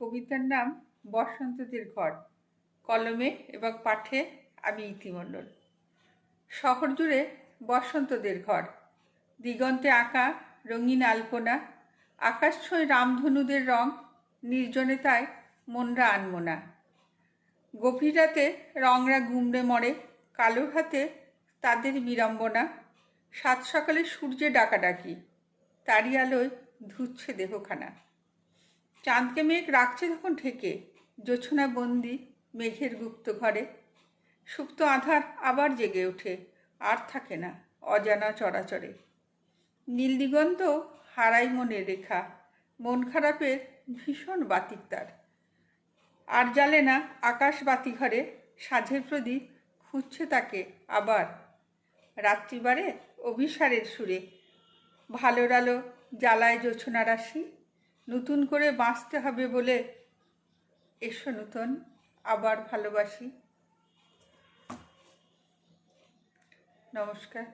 কবিতার নাম বসন্তদের ঘর। কলমে এবং পাঠে আমি ইতি মণ্ডল। শহর জুড়ে বসন্তদের ঘর, দিগন্তে আঁকা রঙিন আলপনা, আকাশ ছোঁয় রামধনুদের রং, নির্জনে তাই মনরা আনমোনা। গভীর রাতে রংরা গুমড়ে মরে, কালো হাতে তাদের বিড়ম্বনা। সাত সকালে সূর্যে ডাকাডাকি, তারই আলোয় ধুচ্ছে দেহখানা। চাঁদকে মেঘ রাখছে তখন ঢেকে, জোছনা বন্দি মেঘের গুপ্ত ঘরে। সুপ্ত আধার আবার জেগে ওঠে, আর থাকে না অজানা চরাচরে। নীল দিগন্ত হারাই মনের রেখা, মন খারাপের ভীষণ বাতিক তার। আর জ্বালে না আকাশ বাতি ঘরে, সাঁঝের প্রদীপ খুঁজছে তাকে আবার। রাত্রিবারে অভিসারের সুরে, ভালোর আলো জ্বালায় জোছনা রাশি। নতুন করে বাঁচতে হবে বলে এসো নূতন আবার ভালোবাসি। নমস্কার।